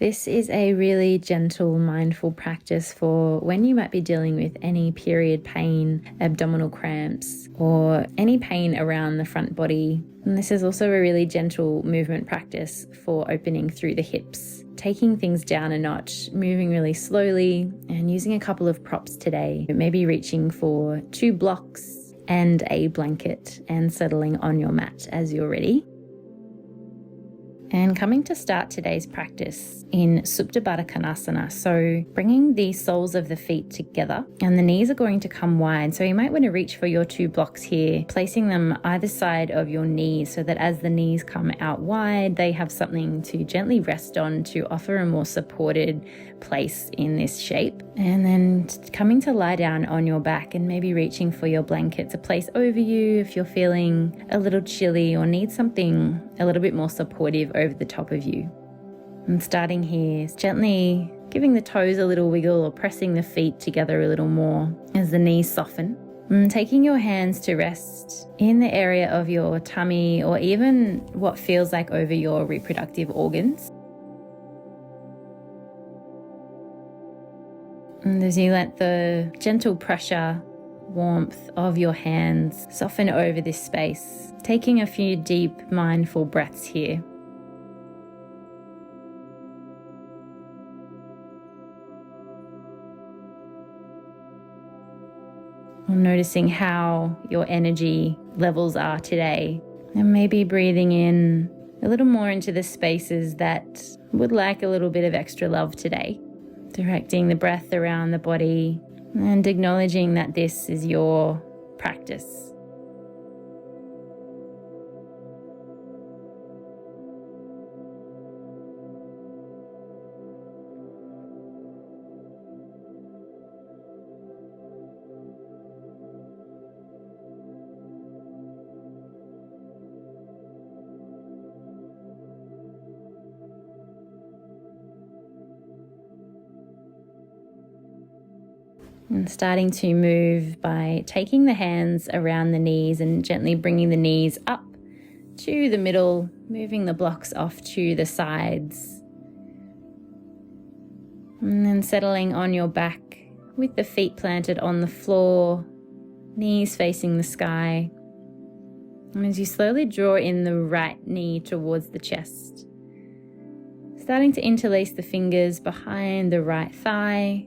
This is a really gentle, mindful practice for when you might be dealing with any period pain, abdominal cramps, or any pain around the front body. And this is also a really gentle movement practice for opening through the hips, taking things down a notch, moving really slowly, and using a couple of props today. Maybe reaching for 2 blocks and a blanket and settling on your mat as you're ready. And coming to start today's practice in Baddha Konasana. So bringing the soles of the feet together and the knees are going to come wide. So you might want to reach for your 2 blocks here, placing them either side of your knees so that as the knees come out wide, they have something to gently rest on to offer a more supported place in this shape. And then coming to lie down on your back and maybe reaching for your blanket to place over you if you're feeling a little chilly or need something a little bit more supportive over the top of you. And starting here, gently giving the toes a little wiggle or pressing the feet together a little more as the knees soften. And taking your hands to rest in the area of your tummy or even what feels like over your reproductive organs. And as you let the gentle pressure, warmth of your hands soften over this space, taking a few deep, mindful breaths here. Noticing how your energy levels are today, and maybe breathing in a little more into the spaces that would like a little bit of extra love today. Directing the breath around the body and acknowledging that this is your practice. And starting to move by taking the hands around the knees and gently bringing the knees up to the middle, moving the blocks off to the sides. And then settling on your back with the feet planted on the floor, knees facing the sky. And as you slowly draw in the right knee towards the chest, starting to interlace the fingers behind the right thigh,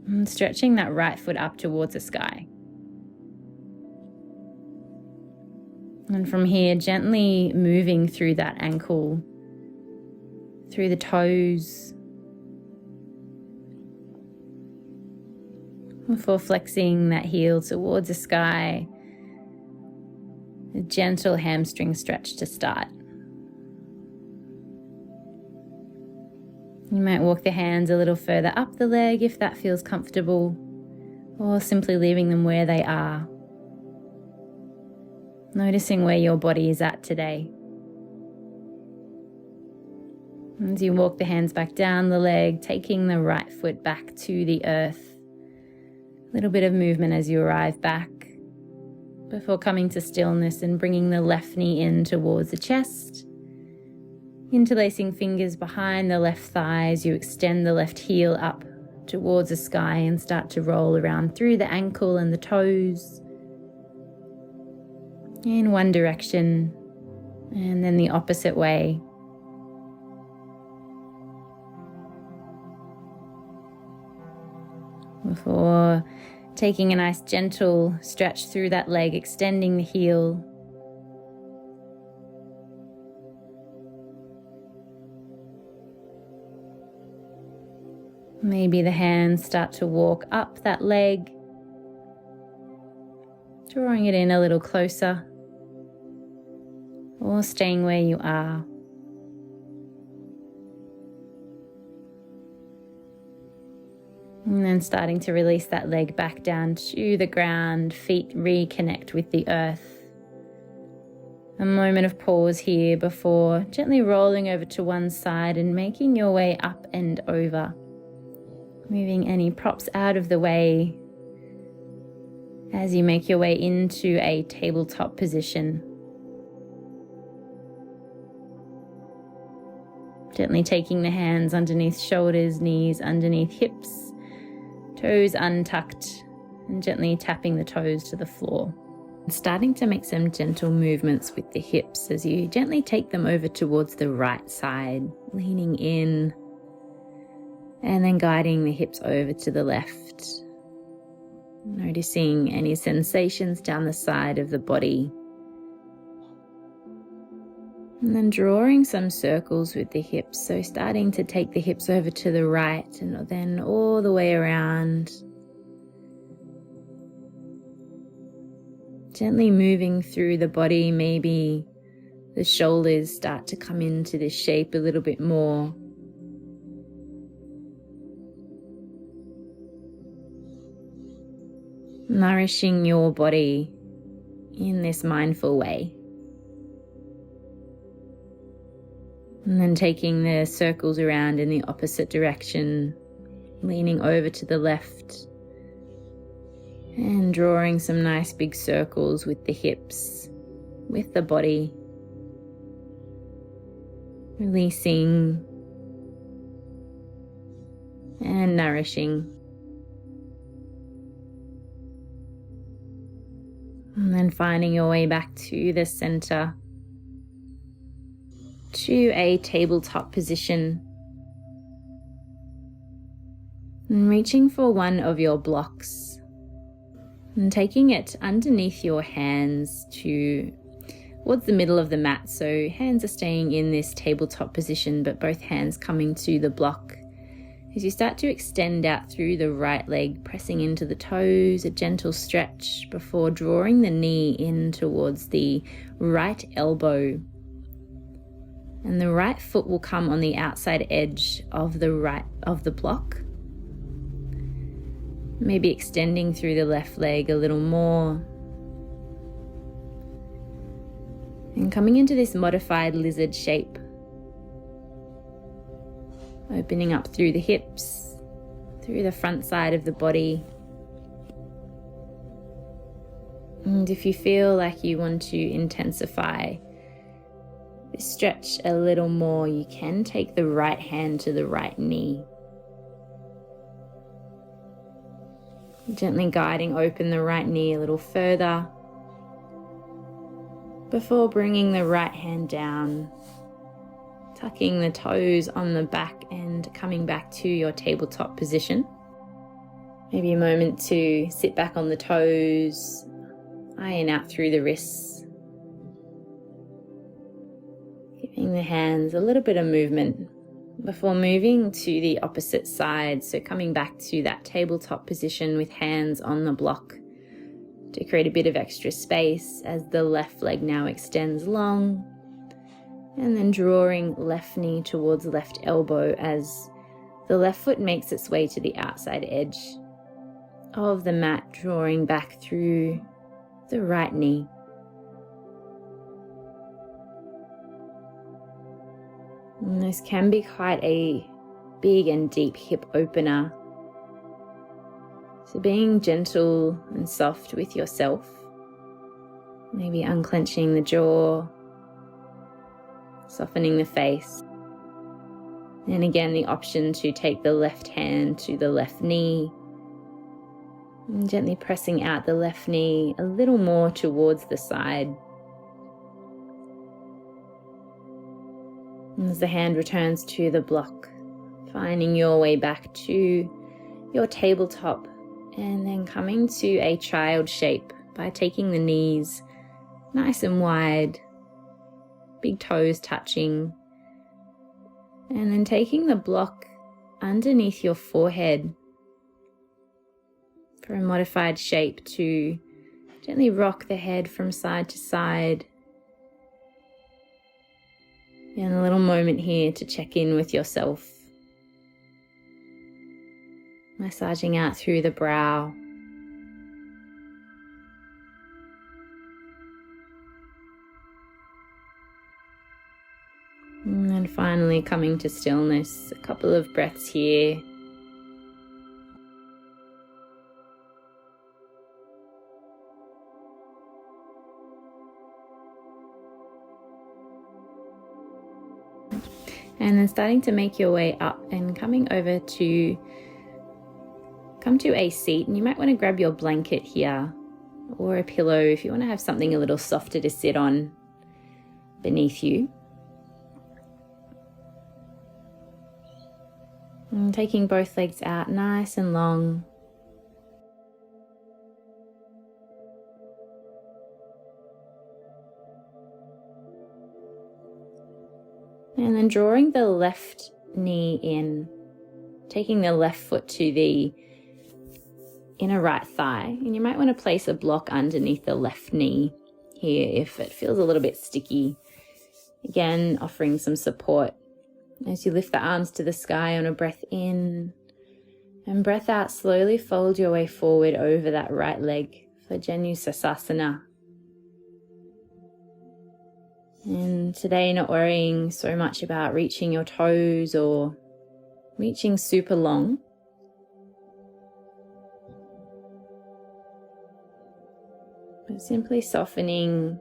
and stretching that right foot up towards the sky. And from here, gently moving through that ankle, through the toes, before flexing that heel towards the sky. A gentle hamstring stretch to start. You might walk the hands a little further up the leg if that feels comfortable, or simply leaving them where they are. Noticing where your body is at today. As you walk the hands back down the leg, taking the right foot back to the earth. A little bit of movement as you arrive back, before coming to stillness and bringing the left knee in towards the chest. Interlacing fingers behind the left thighs, you extend the left heel up towards the sky and start to roll around through the ankle and the toes in one direction and then the opposite way. Before taking a nice gentle stretch through that leg, extending the heel. Maybe the hands start to walk up that leg, drawing it in a little closer, or staying where you are. And then starting to release that leg back down to the ground, feet reconnect with the earth. A moment of pause here before gently rolling over to one side and making your way up and over. Moving any props out of the way as you make your way into a tabletop position. Gently taking the hands underneath shoulders, knees underneath hips, toes untucked, and gently tapping the toes to the floor. Starting to make some gentle movements with the hips as you gently take them over towards the right side, leaning in, and then guiding the hips over to the left. Noticing any sensations down the side of the body. And then drawing some circles with the hips. So starting to take the hips over to the right and then all the way around. Gently moving through the body, maybe the shoulders start to come into this shape a little bit more. Nourishing your body in this mindful way. And then taking the circles around in the opposite direction, leaning over to the left and drawing some nice big circles with the hips, with the body. Releasing and nourishing. And then finding your way back to the center, to a tabletop position. And reaching for one of your blocks and taking it underneath your hands towards the middle of the mat. So hands are staying in this tabletop position, but both hands coming to the block. As you start to extend out through the right leg, pressing into the toes, a gentle stretch before drawing the knee in towards the right elbow. And the right foot will come on the outside edge of the block. Maybe extending through the left leg a little more. And coming into this modified lizard shape. Opening up through the hips, through the front side of the body. And if you feel like you want to intensify this stretch a little more, you can take the right hand to the right knee. Gently guiding open the right knee a little further before bringing the right hand down. Tucking the toes on the back and coming back to your tabletop position. Maybe a moment to sit back on the toes, iron out through the wrists. Giving the hands a little bit of movement before moving to the opposite side. So coming back to that tabletop position with hands on the block to create a bit of extra space as the left leg now extends long. And then drawing left knee towards left elbow as the left foot makes its way to the outside edge of the mat, drawing back through the right knee. And this can be quite a big and deep hip opener. So being gentle and soft with yourself, maybe unclenching the jaw, softening the face. And again, the option to take the left hand to the left knee and gently pressing out the left knee a little more towards the side. And as the hand returns to the block, finding your way back to your tabletop and then coming to a child shape by taking the knees nice and wide, big toes touching, and then taking the block underneath your forehead for a modified shape to gently rock the head from side to side. And a little moment here to check in with yourself. Massaging out through the brow. And then finally coming to stillness, a couple of breaths here. And then starting to make your way up and come to a seat, and you might want to grab your blanket here or a pillow if you want to have something a little softer to sit on beneath you. And taking both legs out nice and long. And then drawing the left knee in, taking the left foot to the inner right thigh. And you might want to place a block underneath the left knee here if it feels a little bit sticky. Again, offering some support as you lift the arms to the sky on a breath in, and breath out. Slowly fold your way forward over that right leg for Janu Sasasana. And today, not worrying so much about reaching your toes or reaching super long. But simply softening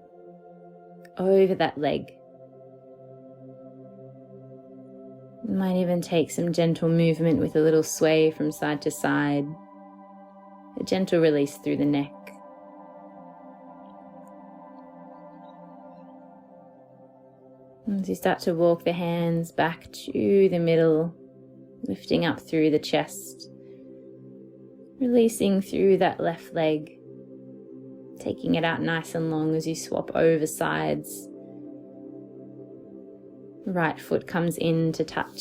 over that leg. You might even take some gentle movement with a little sway from side to side. A gentle release through the neck. As you start to walk the hands back to the middle, lifting up through the chest, releasing through that left leg, taking it out nice and long as you swap over sides. Right foot comes in to touch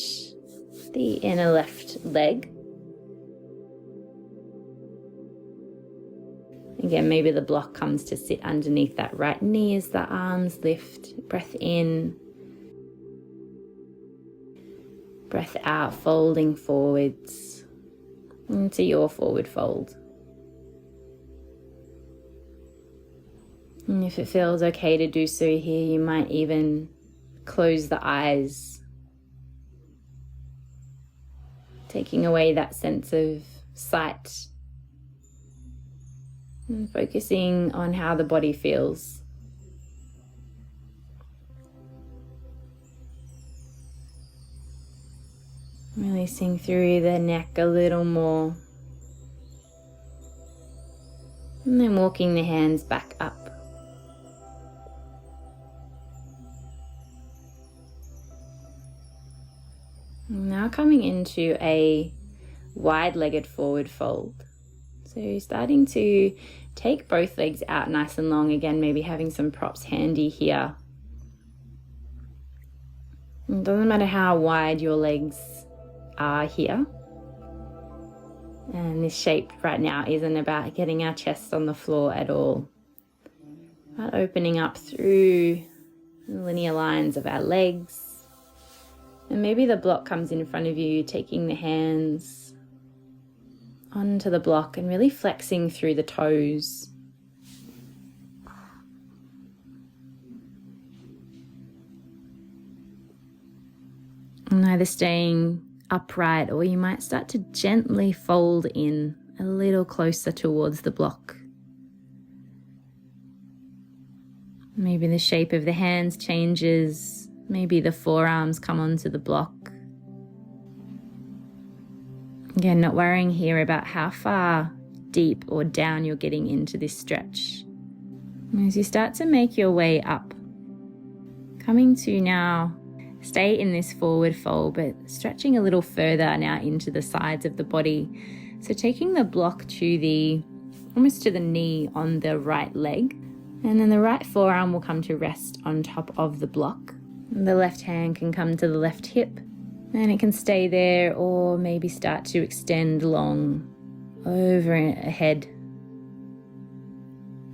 the inner left leg. Again, maybe the block comes to sit underneath that right knee as the arms lift. Breath in. Breath out, folding forwards into your forward fold. And if it feels okay to do so here, you might even close the eyes, taking away that sense of sight and focusing on how the body feels. Releasing through the neck a little more. And then walking the hands back up. Now coming into a wide-legged forward fold. So starting to take both legs out nice and long. Again, maybe having some props handy here. It doesn't matter how wide your legs are here. And this shape right now isn't about getting our chest on the floor at all. But opening up through the linear lines of our legs. And maybe the block comes in front of you, taking the hands onto the block and really flexing through the toes. And either staying upright, or you might start to gently fold in a little closer towards the block. Maybe the shape of the hands changes. Maybe the forearms come onto the block. Again, not worrying here about how far deep or down you're getting into this stretch. As you start to make your way up, coming to now stay in this forward fold, but stretching a little further now into the sides of the body. So taking the block to almost to the knee on the right leg, and then the right forearm will come to rest on top of the block. The left hand can come to the left hip, and it can stay there, or maybe start to extend long over ahead.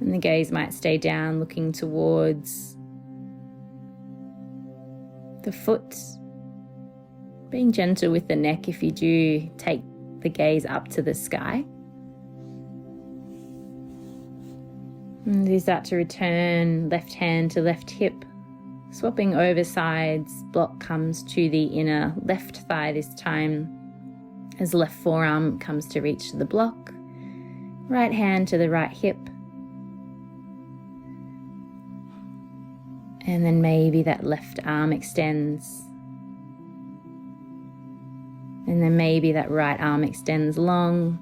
And the gaze might stay down, looking towards the foot, being gentle with the neck if you do take the gaze up to the sky. And as you start to return, left hand to left hip, swapping over sides, block comes to the inner left thigh this time, as left forearm comes to reach the block, right hand to the right hip, and then maybe that left arm extends. And then maybe that right arm extends long.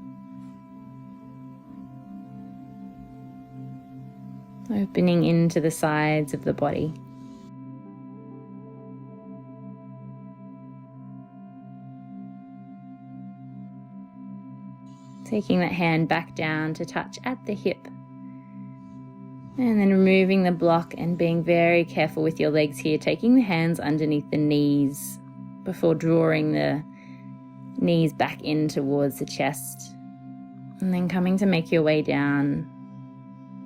Opening into the sides of the body. Taking that hand back down to touch at the hip. And then removing the block and being very careful with your legs here, taking the hands underneath the knees before drawing the knees back in towards the chest. And then coming to make your way down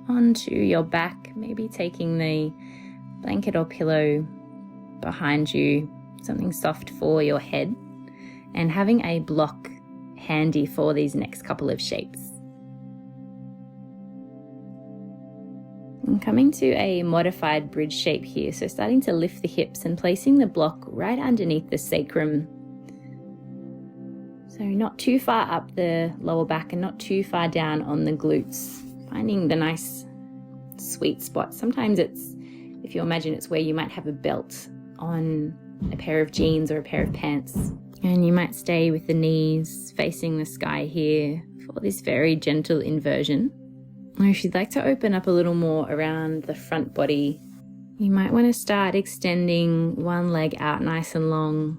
onto your back, maybe taking the blanket or pillow behind you, something soft for your head, and having a block handy for these next couple of shapes. And coming to a modified bridge shape here, so starting to lift the hips and placing the block right underneath the sacrum. So not too far up the lower back and not too far down on the glutes. Finding the nice sweet spot. Sometimes it's, if you imagine, it's where you might have a belt on a pair of jeans or a pair of pants. And you might stay with the knees facing the sky here for this very gentle inversion. Or if you'd like to open up a little more around the front body, you might want to start extending one leg out nice and long.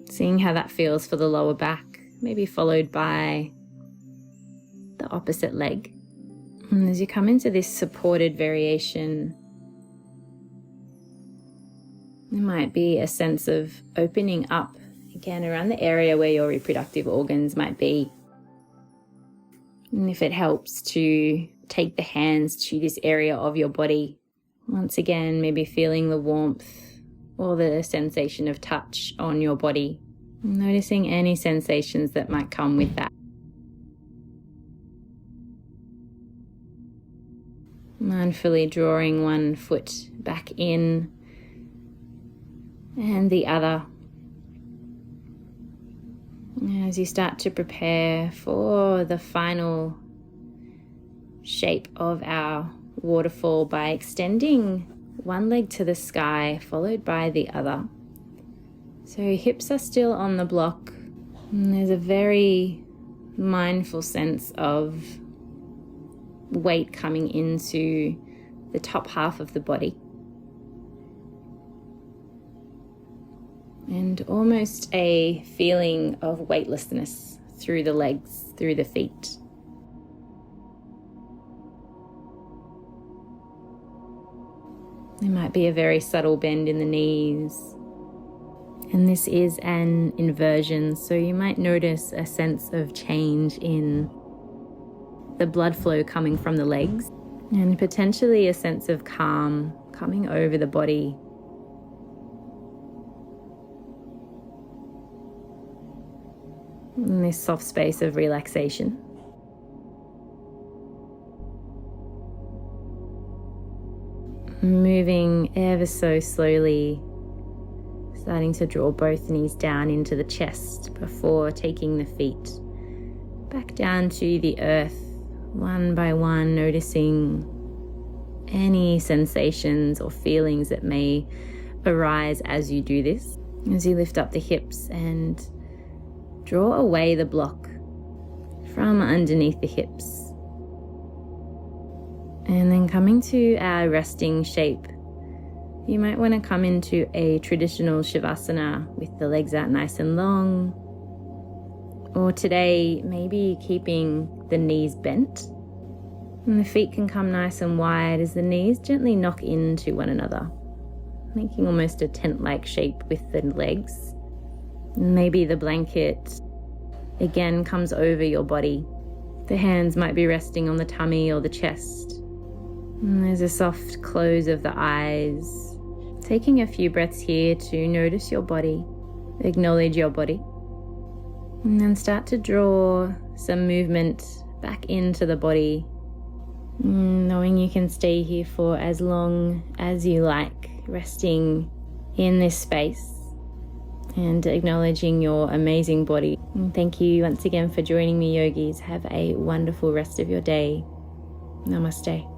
Seeing how that feels for the lower back, maybe followed by the opposite leg. And as you come into this supported variation, there might be a sense of opening up again around the area where your reproductive organs might be. And if it helps to take the hands to this area of your body, once again, maybe feeling the warmth or the sensation of touch on your body, noticing any sensations that might come with that. Mindfully drawing one foot back in and the other as you start to prepare for the final shape of our waterfall by extending one leg to the sky followed by the other. So hips are still on the block, and there's a very mindful sense of weight coming into the top half of the body. And almost a feeling of weightlessness through the legs, through the feet. There might be a very subtle bend in the knees. And this is an inversion, so you might notice a sense of change in the blood flow coming from the legs, and potentially a sense of calm coming over the body. In this soft space of relaxation. Moving ever so slowly, starting to draw both knees down into the chest before taking the feet back down to the earth, one by one, noticing any sensations or feelings that may arise as you do this. As you lift up the hips and draw away the block from underneath the hips. And then coming to our resting shape, you might want to come into a traditional Shavasana with the legs out nice and long. Or today, maybe keeping the knees bent. And the feet can come nice and wide as the knees gently knock into one another, making almost a tent-like shape with the legs. Maybe the blanket again comes over your body. The hands might be resting on the tummy or the chest. And there's a soft close of the eyes. Taking a few breaths here to notice your body, acknowledge your body. And then start to draw some movement back into the body, knowing you can stay here for as long as you like, resting in this space. And acknowledging your amazing body. And thank you once again for joining me, yogis. Have a wonderful rest of your day. Namaste.